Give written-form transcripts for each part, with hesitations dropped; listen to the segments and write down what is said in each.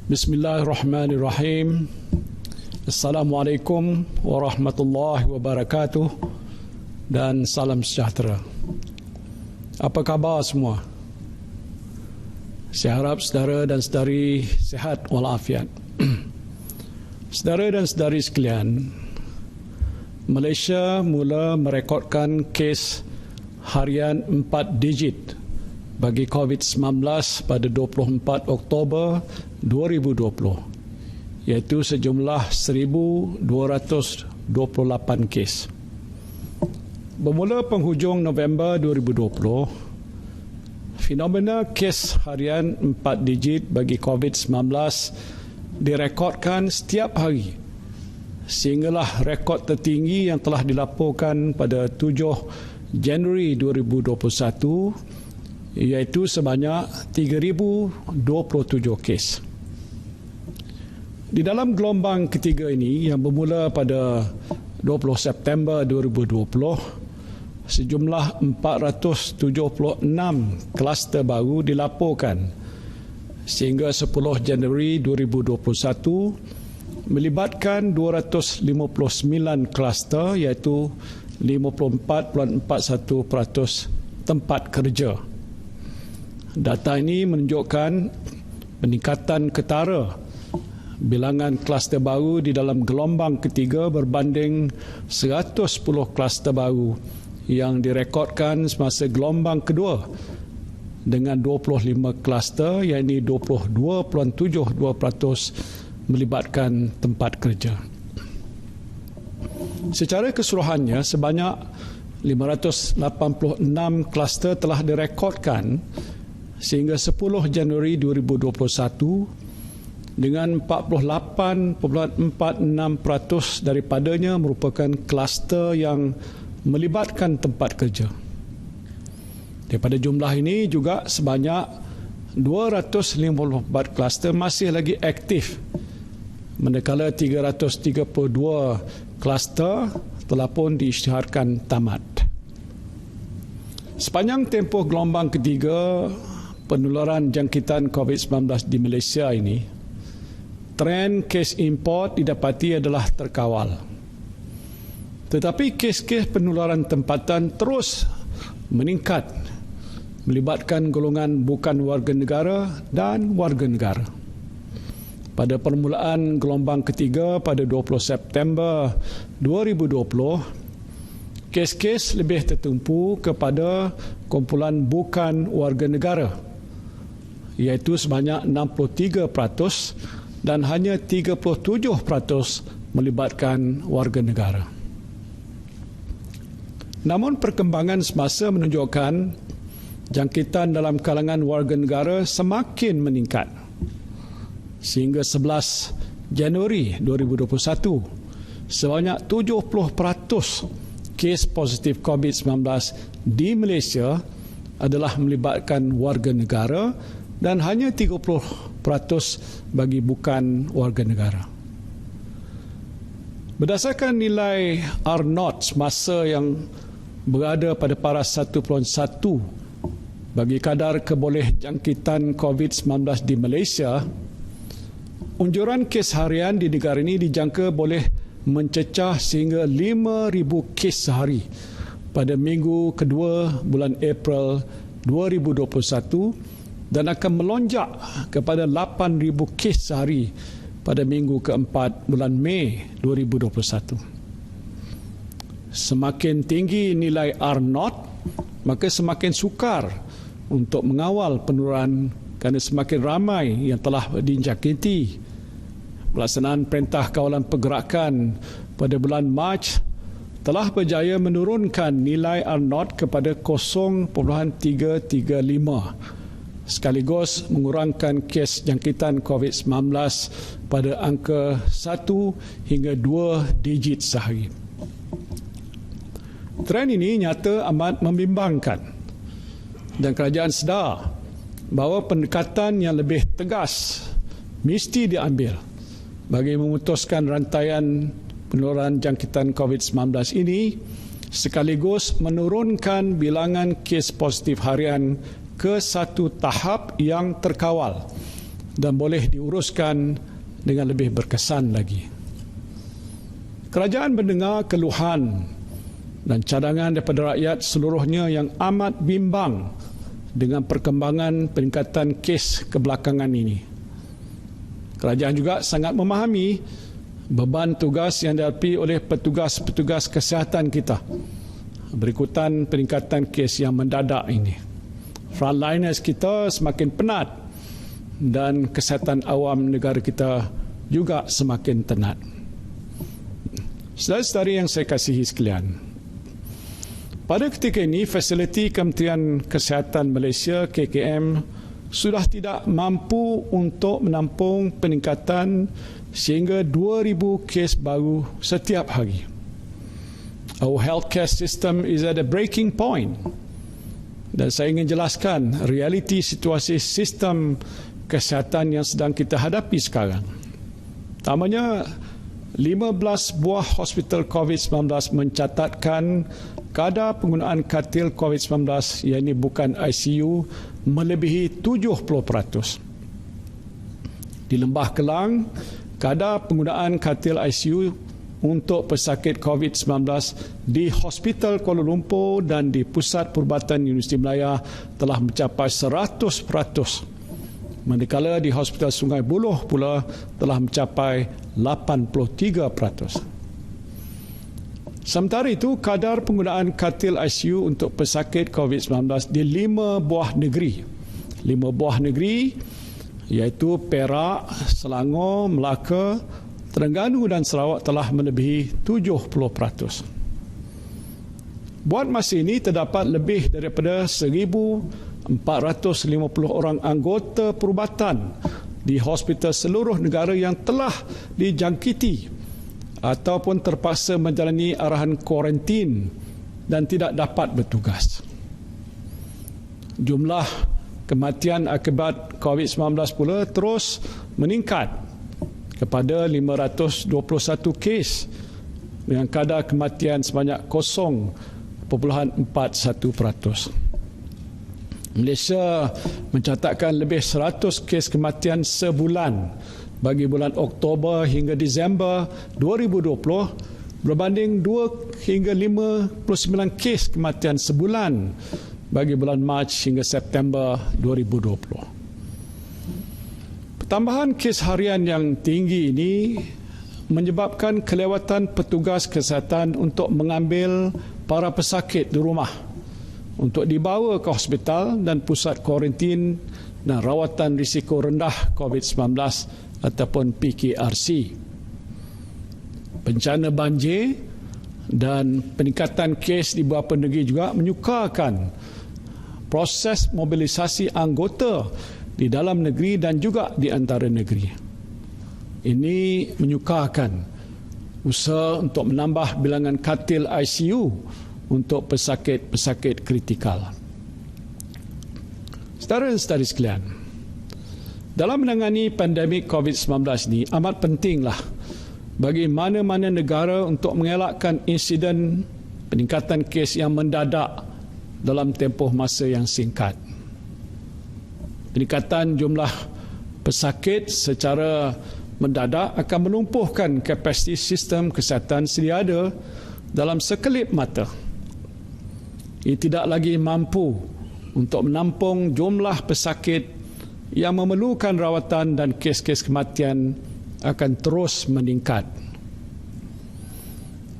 Bismillahirrahmanirrahim. Assalamualaikum warahmatullahi wabarakatuh dan salam sejahtera. Apa khabar semua? Saya harap saudara dan saudari sihat walafiat. Saudara dan saudari sekalian, Malaysia mula merekodkan kes harian 4 digit bagi COVID-19 pada 24 Oktober 2020, iaitu sejumlah 1,228 kes. Bermula penghujung November 2020, fenomena kes harian 4 digit bagi COVID-19 direkodkan setiap hari sehinggalah rekod tertinggi yang telah dilaporkan pada 7 Januari 2021 iaitu sebanyak 3,027 kes. Di dalam gelombang ketiga ini yang bermula pada 20 September 2020, sejumlah 476 kluster baru dilaporkan sehingga 10 Januari 2021 melibatkan 259 kluster iaitu 54.41% tempat kerja. Data ini menunjukkan peningkatan ketara bilangan kluster baru di dalam gelombang ketiga berbanding 110 kluster baru yang direkodkan semasa gelombang kedua dengan 25 kluster, iaitu 22.72% melibatkan tempat kerja. Secara keseluruhannya, sebanyak 586 kluster telah direkodkan sehingga 10 Januari 2021 dengan 48.46% daripadanya merupakan kluster yang melibatkan tempat kerja. Daripada jumlah ini juga sebanyak 254 kluster masih lagi aktif, manakala 332 kluster telah pun diisytiharkan tamat. Sepanjang tempoh gelombang ketiga penularan jangkitan COVID-19 di Malaysia ini, trend kes import didapati adalah terkawal. Tetapi kes-kes penularan tempatan terus meningkat, melibatkan golongan bukan warga negara dan warga negara. Pada permulaan gelombang ketiga pada 20 September 2020, kes-kes lebih tertumpu kepada kumpulan bukan warga negara, iaitu sebanyak 63% dan hanya 37% melibatkan warga negara. Namun perkembangan semasa menunjukkan jangkitan dalam kalangan warga negara semakin meningkat. Sehingga 11 Januari 2021, sebanyak 70% kes positif COVID-19 di Malaysia adalah melibatkan warga negara dan hanya 30% bagi bukan warga negara. Berdasarkan nilai R0 semasa yang berada pada paras 1.1 bagi kadar keboleh jangkitan COVID-19 di Malaysia, unjuran kes harian di negara ini dijangka boleh mencecah sehingga 5,000 kes sehari pada minggu kedua bulan April 2021 dan akan melonjak kepada 8,000 kes sehari pada minggu keempat bulan Mei 2021. Semakin tinggi nilai R0, maka semakin sukar untuk mengawal penularan kerana semakin ramai yang telah dijangkiti. Pelaksanaan Perintah Kawalan Pergerakan pada bulan Mac telah berjaya menurunkan nilai R0 kepada 0.335 sekaligus mengurangkan kes jangkitan COVID-19 pada angka 1 hingga 2 digit sehari. Trend ini nyata amat membimbangkan dan kerajaan sedar bahawa pendekatan yang lebih tegas mesti diambil bagi memutuskan rantaian penularan jangkitan COVID-19 ini sekaligus menurunkan bilangan kes positif harian ke satu tahap yang terkawal dan boleh diuruskan dengan lebih berkesan lagi. Kerajaan mendengar keluhan dan cadangan daripada rakyat seluruhnya yang amat bimbang dengan perkembangan peningkatan kes kebelakangan ini. Kerajaan juga sangat memahami beban tugas yang dihadapi oleh petugas-petugas kesihatan kita berikutan peningkatan kes yang mendadak ini. Frontliners kita semakin penat dan kesihatan awam negara kita juga semakin tenat. Saudara-saudari yang saya kasihi sekalian, pada ketika ini fasiliti Kementerian Kesihatan Malaysia KKM sudah tidak mampu untuk menampung peningkatan sehingga 2,000 kes baru setiap hari. Our healthcare system is at a breaking point. Dan saya ingin jelaskan realiti situasi sistem kesihatan yang sedang kita hadapi sekarang. Pertamanya, 15 buah hospital COVID-19 mencatatkan kadar penggunaan katil COVID-19 yang ini bukan ICU melebihi 70%. Di Lembah Kelang, kadar penggunaan katil ICU untuk pesakit COVID-19 di Hospital Kuala Lumpur dan di Pusat Perubatan Universiti Melaya telah mencapai 100%. Manakala di Hospital Sungai Buloh pula telah mencapai 83%. Sementara itu, kadar penggunaan katil ICU untuk pesakit COVID-19 di 5 buah negeri. 5 buah negeri iaitu Perak, Selangor, Melaka, Terengganu dan Sarawak telah melebihi 70%. Buat masa ini terdapat lebih daripada 1,450 orang anggota perubatan di hospital seluruh negara yang telah dijangkiti ataupun terpaksa menjalani arahan kuarantin dan tidak dapat bertugas. Jumlah kematian akibat COVID-19 pula terus meningkat kepada 521 kes dengan kadar kematian sebanyak 0.41%. Malaysia mencatatkan lebih 100 kes kematian sebulan bagi bulan Oktober hingga Disember 2020 berbanding 2 hingga 59 kes kematian sebulan bagi bulan Mac hingga September 2020. Pertambahan kes harian yang tinggi ini menyebabkan kelewatan petugas kesihatan untuk mengambil para pesakit di rumah untuk dibawa ke hospital dan pusat kuarantin dan rawatan risiko rendah COVID-19 ataupun PKRC. Bencana banjir dan peningkatan kes di beberapa negeri juga menyukarkan proses mobilisasi anggota di dalam negeri dan juga di antara negeri. Ini menyukarkan usaha untuk menambah bilangan katil ICU untuk pesakit-pesakit kritikal. Saudara dan saudari sekalian, dalam menangani pandemik COVID-19 ini amat pentinglah bagi mana-mana negara untuk mengelakkan insiden peningkatan kes yang mendadak dalam tempoh masa yang singkat. Peningkatan jumlah pesakit secara mendadak akan melumpuhkan kapasiti sistem kesihatan sedia ada dalam sekelip mata. Ia tidak lagi mampu untuk menampung jumlah pesakit yang memerlukan rawatan dan kes-kes kematian akan terus meningkat.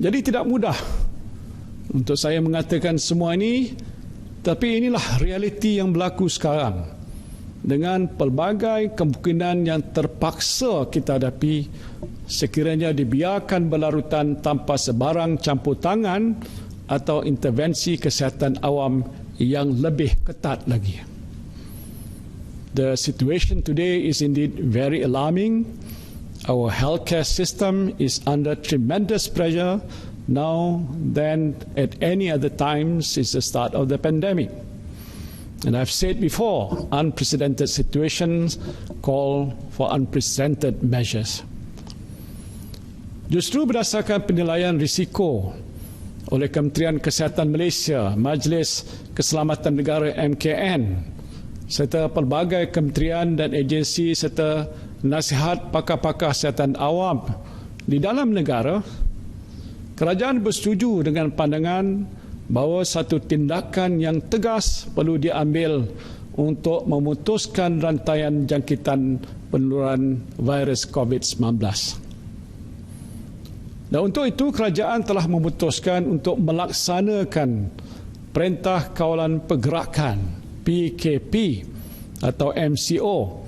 Jadi tidak mudah untuk saya mengatakan semua ini, tapi inilah realiti yang berlaku sekarang dengan pelbagai kemungkinan yang terpaksa kita hadapi sekiranya dibiarkan berlarutan tanpa sebarang campur tangan atau intervensi kesihatan awam yang lebih ketat lagi. The situation today is indeed very alarming. Our healthcare system is under tremendous pressure now than at any other time since the start of the pandemic. And I've said before, unprecedented situations call for unprecedented measures. Justru berdasarkan penilaian risiko oleh Kementerian Kesihatan Malaysia, Majlis Keselamatan Negara MKN, serta pelbagai kementerian dan agensi serta nasihat pakar-pakar kesihatan awam di dalam negara, kerajaan bersetuju dengan pandangan bahawa satu tindakan yang tegas perlu diambil untuk memutuskan rantaian jangkitan penularan virus COVID-19. Dan untuk itu, kerajaan telah memutuskan untuk melaksanakan Perintah Kawalan Pergerakan PKP atau MCO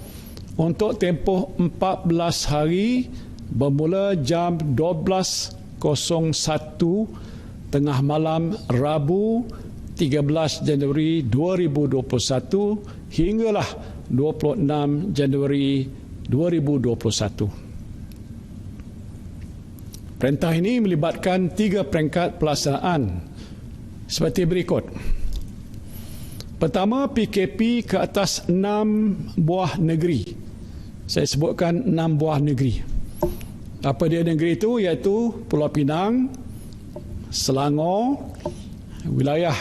untuk tempoh 14 hari bermula jam 12.01 tengah malam Rabu 13 Januari 2021 hinggalah 26 Januari 2021. Perintah ini melibatkan 3 peringkat pelaksanaan seperti berikut. Pertama, PKP ke atas 6 buah negeri. Saya sebutkan 6 buah negeri. Apa dia negeri itu? Iaitu Pulau Pinang, Selangor, wilayah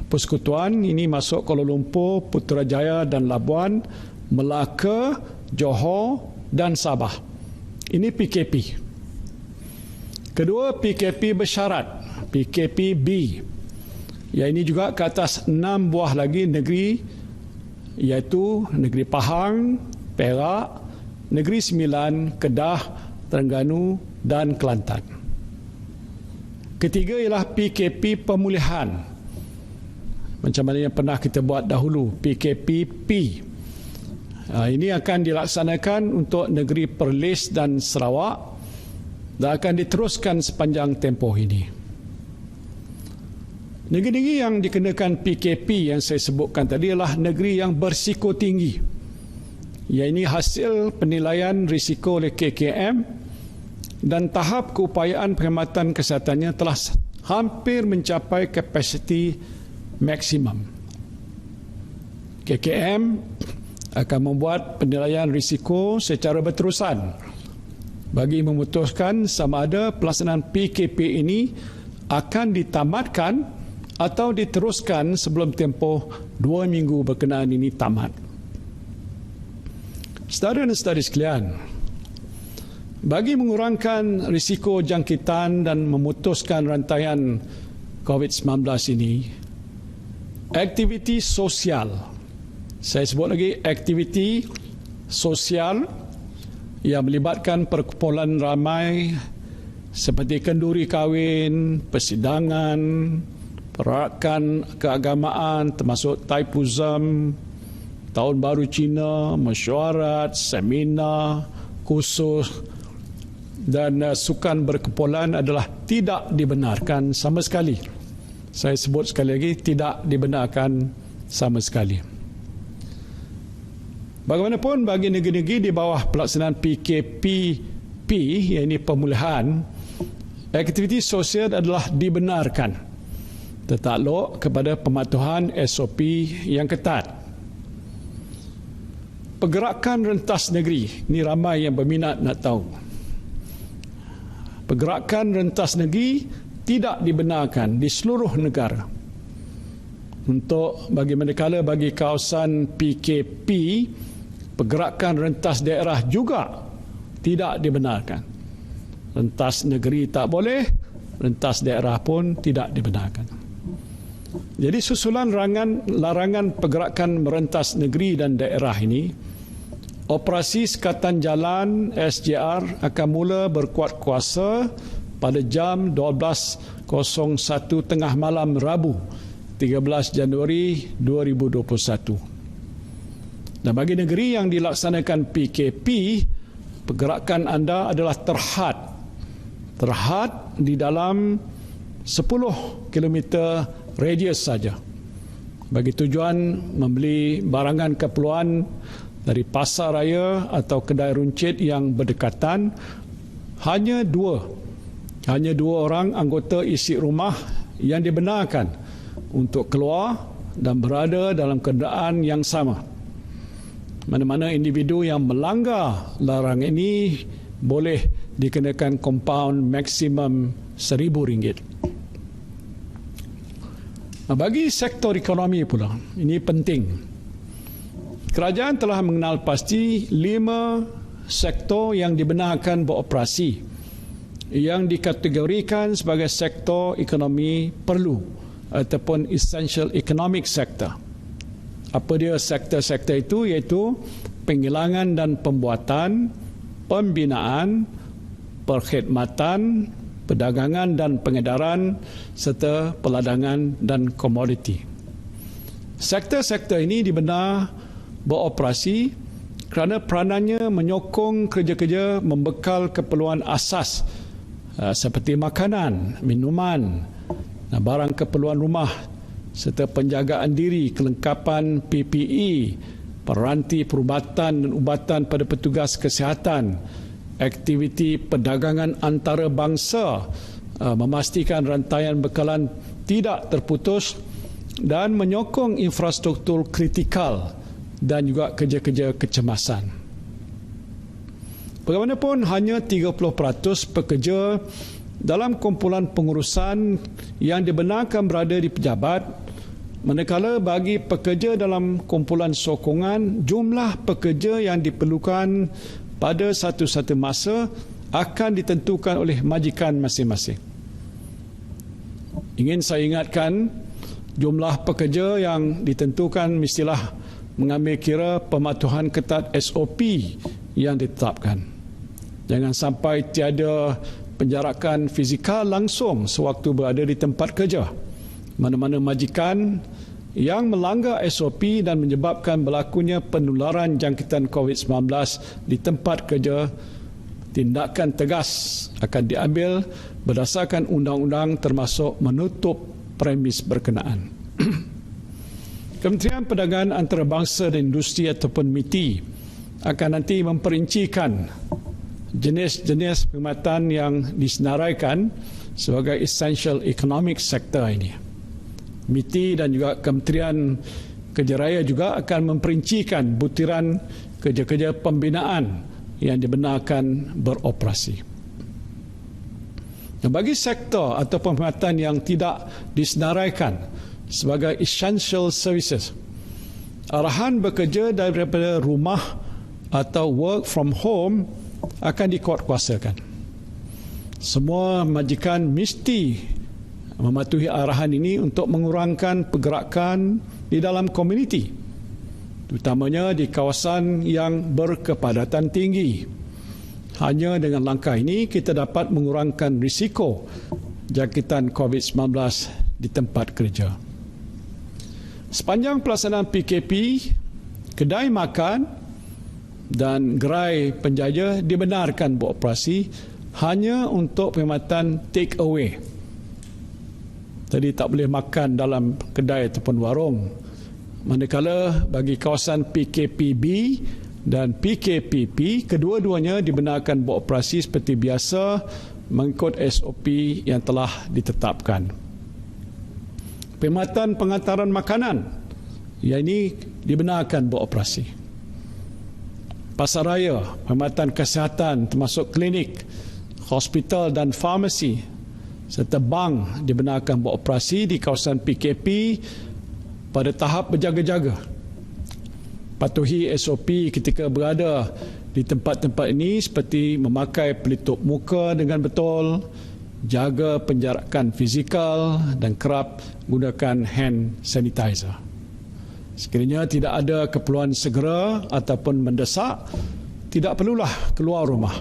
Persekutuan, ini masuk Kuala Lumpur, Putrajaya dan Labuan, Melaka, Johor dan Sabah. Ini PKP. Kedua, PKP bersyarat, PKP-B. Yang ini juga ke atas 6 buah lagi negeri, iaitu Negeri Pahang, Perak, Negeri Sembilan, Kedah, Terengganu dan Kelantan. Ketiga ialah PKP pemulihan. Macam mana yang pernah kita buat dahulu, PKP-P. Ini akan dilaksanakan untuk negeri Perlis dan Sarawak dan akan diteruskan sepanjang tempoh ini. Negeri-negeri yang dikenakan PKP yang saya sebutkan tadi adalah negeri yang berisiko tinggi. Yang ini hasil penilaian risiko oleh KKM dan tahap keupayaan perkhidmatan kesihatannya telah hampir mencapai kapasiti maksimum. KKM akan membuat penilaian risiko secara berterusan bagi memutuskan sama ada pelaksanaan PKP ini akan ditamatkan atau diteruskan sebelum tempoh 2 minggu berkenaan ini tamat. Saudara dan saudari sekalian, bagi mengurangkan risiko jangkitan dan memutuskan rantaian COVID-19 ini, aktiviti sosial, saya sebut lagi aktiviti sosial yang melibatkan perkumpulan ramai seperti kenduri kahwin, persidangan, perarakan keagamaan termasuk Taipusam, Tahun Baru Cina, mesyuarat, seminar, kursus dan sukan berkumpulan adalah tidak dibenarkan sama sekali. Saya sebut sekali lagi, tidak dibenarkan sama sekali. Bagaimanapun bagi negeri-negeri di bawah pelaksanaan PKP-P, iaitu pemulihan, aktiviti sosial adalah dibenarkan tertakluk kepada pematuhan SOP yang ketat. Pergerakan rentas negeri, ini ramai yang berminat nak tahu. Pergerakan rentas negeri tidak dibenarkan di seluruh negara. Untuk bagi manakala bagi kawasan PKP, pergerakan rentas daerah juga tidak dibenarkan. Rentas negeri tak boleh, rentas daerah pun tidak dibenarkan. Jadi susulan larangan pergerakan merentas negeri dan daerah ini, operasi sekatan jalan SJR akan mula berkuat kuasa pada jam 12.01 tengah malam Rabu 13 Januari 2021. Dan bagi negeri yang dilaksanakan PKP, pergerakan anda adalah terhad di dalam 10 kilometer radius saja. Bagi tujuan membeli barangan keperluan dari pasar raya atau kedai runcit yang berdekatan, hanya dua orang anggota isi rumah yang dibenarkan untuk keluar dan berada dalam kenderaan yang sama. Mana-mana individu yang melanggar larangan ini boleh dikenakan kompaun maksimum RM1,000. Bagi sektor ekonomi pula, ini penting. Kerajaan telah mengenal pasti 5 sektor yang dibenarkan beroperasi yang dikategorikan sebagai sektor ekonomi perlu ataupun essential economic sector. Apa dia sektor-sektor itu? Iaitu penghilangan dan pembuatan, pembinaan, perkhidmatan, perdagangan dan pengedaran serta peladangan dan komoditi. Sektor-sektor ini dibenar beroperasi kerana peranannya menyokong kerja-kerja membekal keperluan asas seperti makanan, minuman, barang keperluan rumah serta penjagaan diri, kelengkapan PPE, peranti perubatan dan ubatan pada petugas kesihatan, aktiviti perdagangan antarabangsa, memastikan rantaian bekalan tidak terputus dan menyokong infrastruktur kritikal dan juga kerja-kerja kecemasan. Bagaimanapun, hanya 30% pekerja dalam kumpulan pengurusan yang dibenarkan berada di pejabat, manakala bagi pekerja dalam kumpulan sokongan, jumlah pekerja yang diperlukan pada satu-satu masa akan ditentukan oleh majikan masing-masing. Ingin saya ingatkan, jumlah pekerja yang ditentukan mestilah mengambil kira pematuhan ketat SOP yang ditetapkan. Jangan sampai tiada penjarakan fizikal langsung sewaktu berada di tempat kerja. Mana-mana majikan yang melanggar SOP dan menyebabkan berlakunya penularan jangkitan COVID-19 di tempat kerja, tindakan tegas akan diambil berdasarkan undang-undang termasuk menutup premis berkenaan. Kementerian Perdagangan Antarabangsa dan Industri ataupun MITI akan nanti memperincikan jenis-jenis perkhidmatan yang disenaraikan sebagai essential economic sector ini. MITI dan juga Kementerian Kerja Raya juga akan memperincikan butiran kerja-kerja pembinaan yang dibenarkan beroperasi. Bagi sektor atau perkhidmatan yang tidak disenaraikan sebagai essential services, arahan bekerja daripada rumah atau work from home akan dikuatkuasakan. Semua majikan mesti mematuhi arahan ini untuk mengurangkan pergerakan di dalam komuniti, terutamanya di kawasan yang berkepadatan tinggi. Hanya dengan langkah ini kita dapat mengurangkan risiko jangkitan COVID-19 di tempat kerja. Sepanjang pelaksanaan PKP, kedai makan dan gerai penjaja dibenarkan beroperasi hanya untuk perkhidmatan take away. Jadi tak boleh makan dalam kedai ataupun warung. Manakala bagi kawasan PKPB dan PKPP, kedua-duanya dibenarkan beroperasi seperti biasa mengikut SOP yang telah ditetapkan. Perkhidmatan pengantaran makanan, yang ini dibenarkan beroperasi. Pasar raya, perkhidmatan kesihatan termasuk klinik, hospital dan farmasi serta bank dibenarkan beroperasi di kawasan PKP pada tahap berjaga-jaga. Patuhi SOP ketika berada di tempat-tempat ini seperti memakai pelitup muka dengan betul, jaga penjarakan fizikal dan kerap gunakan hand sanitizer. Sekiranya tidak ada keperluan segera ataupun mendesak, tidak perlulah keluar rumah.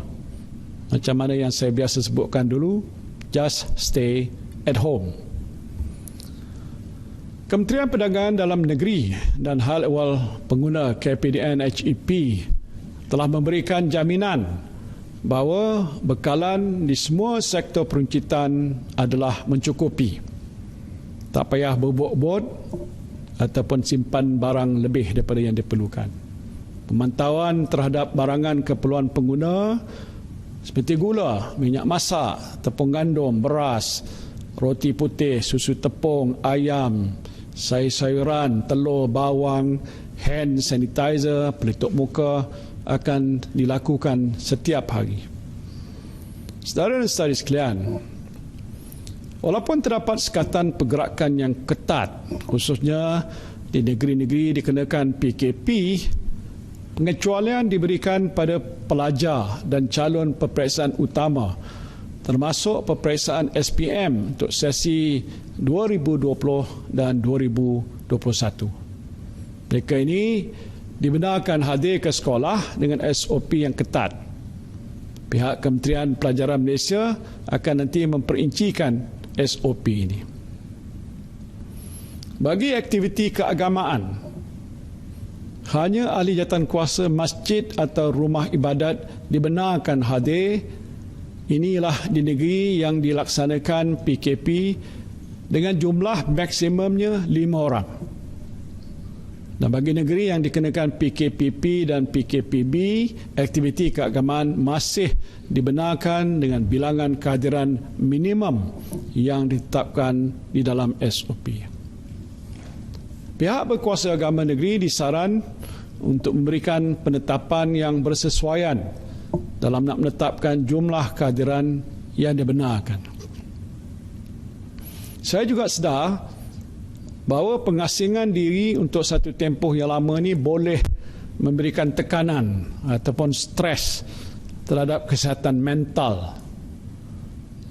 Macam mana yang saya biasa sebutkan dulu, just stay at home. Kementerian Perdagangan Dalam Negeri dan Hal Ehwal Pengguna KPDN HEP telah memberikan jaminan bahawa bekalan di semua sektor peruncitan adalah mencukupi. Tak payah berbot-bot ataupun simpan barang lebih daripada yang diperlukan. Pemantauan terhadap barangan keperluan pengguna seperti gula, minyak masak, tepung gandum, beras, roti putih, susu tepung, ayam, sayur-sayuran, telur, bawang, hand sanitizer, pelitup muka akan dilakukan setiap hari. Saudara dan saudari sekalian, walaupun terdapat sekatan pergerakan yang ketat, khususnya di negeri-negeri dikenakan PKP, Pengecualian diberikan pada pelajar dan calon peperiksaan utama, termasuk peperiksaan SPM untuk sesi 2020 dan 2021. Mereka ini dibenarkan hadir ke sekolah dengan SOP yang ketat. Pihak Kementerian Pelajaran Malaysia akan nanti memperincikan SOP ini. Bagi aktiviti keagamaan, hanya ahli jawatankuasa masjid atau rumah ibadat dibenarkan hadir. Inilah di negeri yang dilaksanakan PKP dengan jumlah maksimumnya 5 orang. Dan bagi negeri yang dikenakan PKPP dan PKPB, aktiviti keagamaan masih dibenarkan dengan bilangan kehadiran minimum yang ditetapkan di dalam SOP. Pihak berkuasa agama negeri disaran untuk memberikan penetapan yang bersesuaian dalam nak menetapkan jumlah kehadiran yang dibenarkan. Saya juga sedar bahawa pengasingan diri untuk satu tempoh yang lama ini boleh memberikan tekanan ataupun stres terhadap kesihatan mental.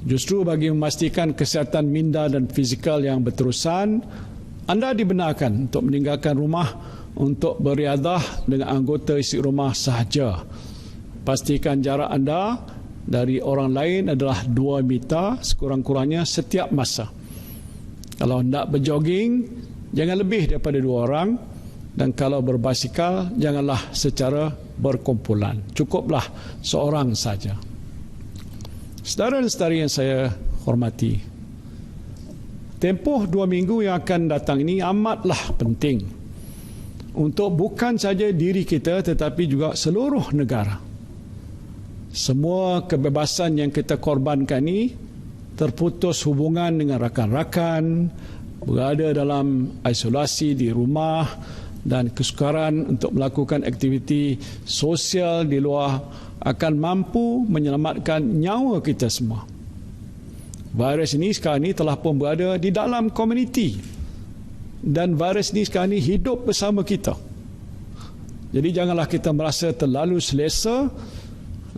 Justru bagi memastikan kesihatan minda dan fizikal yang berterusan, anda dibenarkan untuk meninggalkan rumah untuk beriadah dengan anggota isi rumah sahaja. Pastikan jarak anda dari orang lain adalah 2 meter sekurang-kurangnya setiap masa. Kalau hendak berjoging, jangan lebih daripada 2 orang. Dan kalau berbasikal, janganlah secara berkumpulan. Cukuplah seorang saja. Saudara dan saudari yang saya hormati, tempoh 2 minggu yang akan datang ini amatlah penting untuk bukan saja diri kita tetapi juga seluruh negara. Semua kebebasan yang kita korbankan ini terputus hubungan dengan rakan-rakan, berada dalam isolasi di rumah dan kesukaran untuk melakukan aktiviti sosial di luar akan mampu menyelamatkan nyawa kita semua. Virus ini sekarang ini telah pun berada di dalam komuniti dan virus ini sekarang ini hidup bersama kita. Jadi janganlah kita merasa terlalu selesa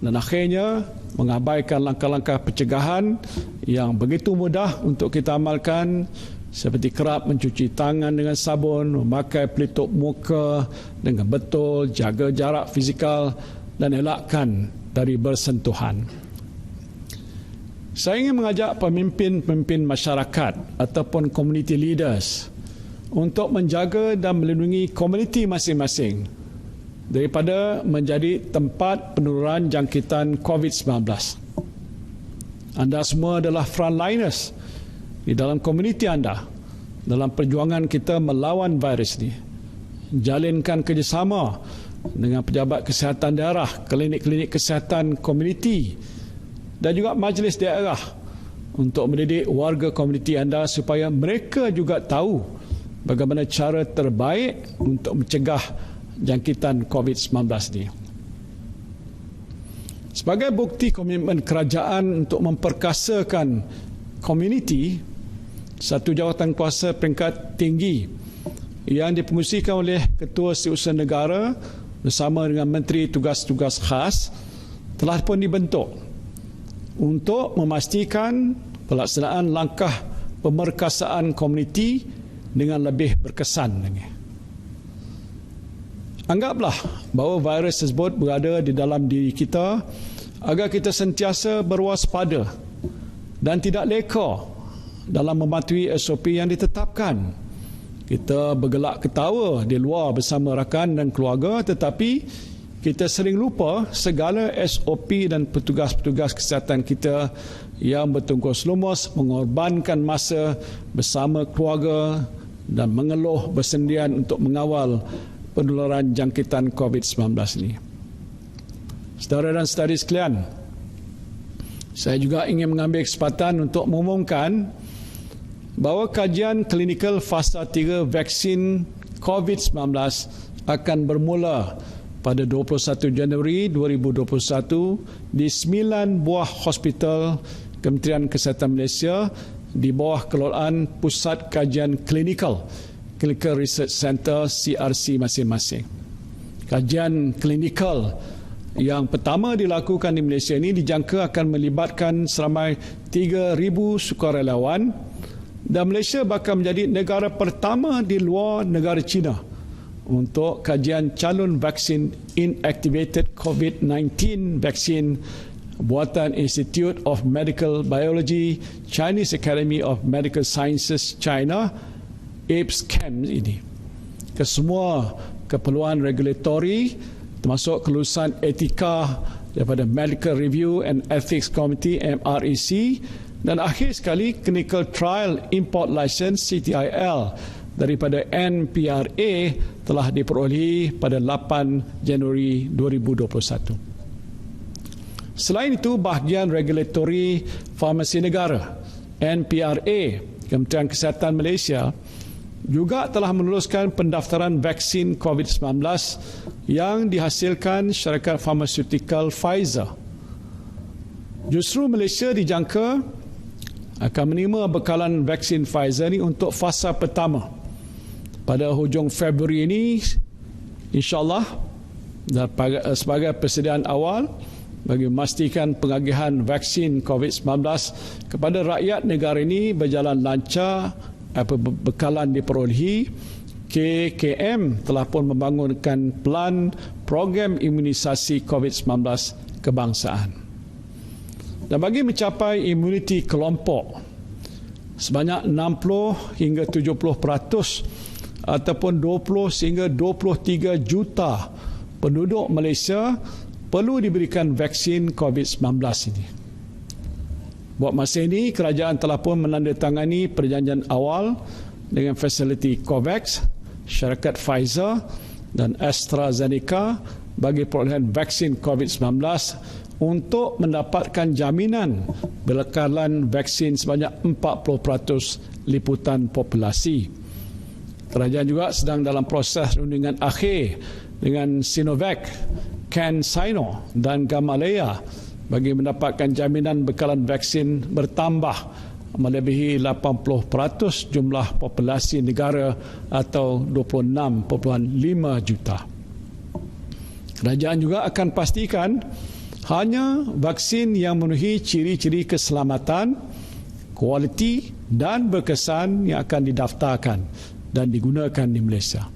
dan akhirnya mengabaikan langkah-langkah pencegahan yang begitu mudah untuk kita amalkan, seperti kerap mencuci tangan dengan sabun, memakai pelitup muka dengan betul, jaga jarak fizikal dan elakkan dari bersentuhan. Saya ingin mengajak pemimpin-pemimpin masyarakat ataupun community leaders untuk menjaga dan melindungi komuniti masing-masing daripada menjadi tempat penurunan jangkitan COVID-19. Anda semua adalah frontliners di dalam komuniti anda dalam perjuangan kita melawan virus ini. Jalinkan kerjasama dengan pejabat kesihatan daerah, klinik-klinik kesihatan komuniti dan juga majlis daerah untuk mendidik warga komuniti anda supaya mereka juga tahu bagaimana cara terbaik untuk mencegah jangkitan COVID-19 ini. Sebagai bukti komitmen kerajaan untuk memperkasakan komuniti, satu jawatankuasa peringkat tinggi yang dipengerusikan oleh Ketua Setiausaha Negara bersama dengan Menteri Tugas-Tugas Khas telah pun dibentuk untuk memastikan pelaksanaan langkah pemerkasaan komuniti dengan lebih berkesan. Anggaplah bahawa virus tersebut berada di dalam diri kita agar kita sentiasa berwaspada dan tidak leka dalam mematuhi SOP yang ditetapkan. Kita bergelak ketawa di luar bersama rakan dan keluarga, tetapi kita sering lupa segala SOP dan petugas-petugas kesihatan kita yang bertungkus lumus mengorbankan masa bersama keluarga dan mengeluh bersendirian untuk mengawal penularan jangkitan COVID-19 ini. Saudara dan saudari sekalian, saya juga ingin mengambil kesempatan untuk mengumumkan bahawa kajian klinikal fasa 3 vaksin COVID-19 akan bermula pada 21 Januari 2021 di 9 buah hospital Kementerian Kesihatan Malaysia di bawah kelolaan Pusat Kajian Klinikal Clinical Research Center CRC masing-masing. Kajian klinikal yang pertama dilakukan di Malaysia ini dijangka akan melibatkan seramai 3,000 sukarelawan, dan Malaysia bakal menjadi negara pertama di luar negara China untuk kajian calon vaksin inactivated COVID-19 vaksin buatan Institute of Medical Biology, Chinese Academy of Medical Sciences China, APSCAM ini. Kesemua keperluan regulatory termasuk kelulusan etika daripada Medical Review and Ethics Committee MREC, dan akhir sekali Clinical Trial Import License CTIL daripada NPRA telah diperolehi pada 8 Januari 2021. Selain itu, bahagian regulatory farmasi negara NPRA, Kementerian Kesihatan Malaysia, juga telah meluluskan pendaftaran vaksin COVID-19 yang dihasilkan syarikat farmaseutical Pfizer. Justru Malaysia dijangka akan menerima bekalan vaksin Pfizer ini untuk fasa pertama pada hujung Februari ini, insyaAllah, dan sebagai persediaan awal bagi memastikan pengagihan vaksin COVID-19 kepada rakyat negara ini berjalan lancar. Bekalan diperolehi, KKM telah pun membangunkan plan program imunisasi COVID-19 kebangsaan. Dan bagi mencapai imuniti kelompok, sebanyak 60 hingga 70% ataupun 20 sehingga 23 juta penduduk Malaysia perlu diberikan vaksin COVID-19 ini. Buat masa ini, kerajaan telah pun menandatangani perjanjian awal dengan fasiliti COVAX, syarikat Pfizer dan AstraZeneca bagi perolehan vaksin COVID-19 untuk mendapatkan jaminan bekalan vaksin sebanyak 40% liputan populasi. Kerajaan juga sedang dalam proses rundingan akhir dengan Sinovac, CanSino dan Gamaleya bagi mendapatkan jaminan bekalan vaksin bertambah melebihi 80% jumlah populasi negara atau 26.5 juta. Kerajaan juga akan pastikan hanya vaksin yang memenuhi ciri-ciri keselamatan, kualiti dan berkesan yang akan didaftarkan dan digunakan di Malaysia.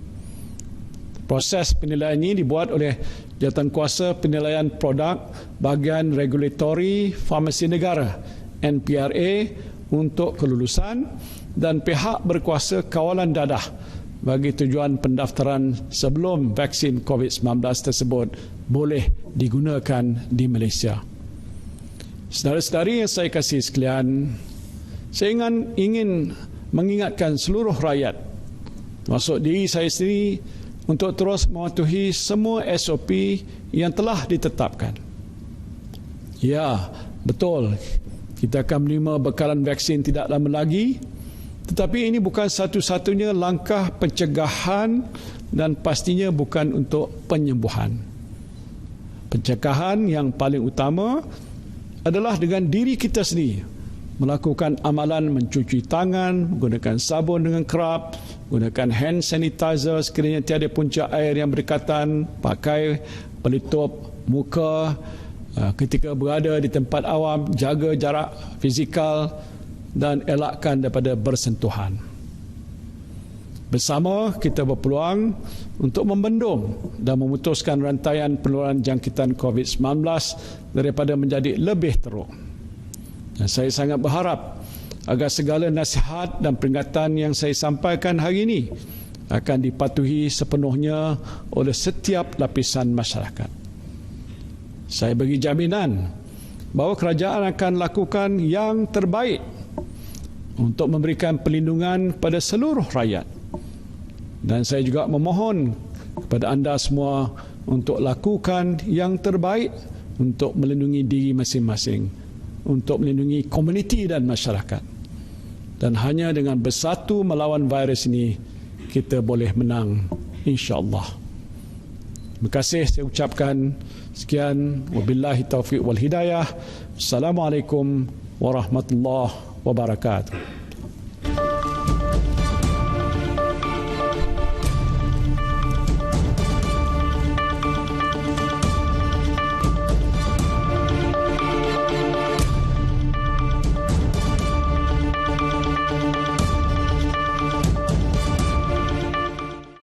Proses penilaian ini dibuat oleh Jawatankuasa Penilaian Produk Bahagian Regulatory Farmasi Negara NPRA untuk kelulusan dan pihak berkuasa kawalan dadah bagi tujuan pendaftaran sebelum vaksin COVID-19 tersebut boleh digunakan di Malaysia. Saudara-saudari yang saya kasih sekalian, saya ingin mengingatkan seluruh rakyat, termasuk diri saya sendiri, untuk terus mematuhi semua SOP yang telah ditetapkan. Ya, betul, kita akan menerima bekalan vaksin tidak lama lagi, tetapi ini bukan satu-satunya langkah pencegahan dan pastinya bukan untuk penyembuhan. Pencegahan yang paling utama adalah dengan diri kita sendiri, melakukan amalan mencuci tangan, menggunakan sabun dengan kerap, gunakan hand sanitizer sekiranya tiada punca air yang berdekatan, pakai pelitup muka ketika berada di tempat awam, jaga jarak fizikal dan elakkan daripada bersentuhan. Bersama kita berpeluang untuk membendung dan memutuskan rantaian penularan jangkitan COVID-19 daripada menjadi lebih teruk. Dan saya sangat berharap agar segala nasihat dan peringatan yang saya sampaikan hari ini akan dipatuhi sepenuhnya oleh setiap lapisan masyarakat. Saya bagi jaminan bahawa kerajaan akan lakukan yang terbaik untuk memberikan perlindungan kepada seluruh rakyat. Dan saya juga memohon kepada anda semua untuk lakukan yang terbaik untuk melindungi diri masing-masing, untuk melindungi komuniti dan masyarakat. Dan hanya dengan bersatu melawan virus ini, kita boleh menang, insya-Allah. Terima kasih saya ucapkan. Sekian, wabillahi taufiq wal hidayah. Assalamualaikum warahmatullahi wabarakatuh.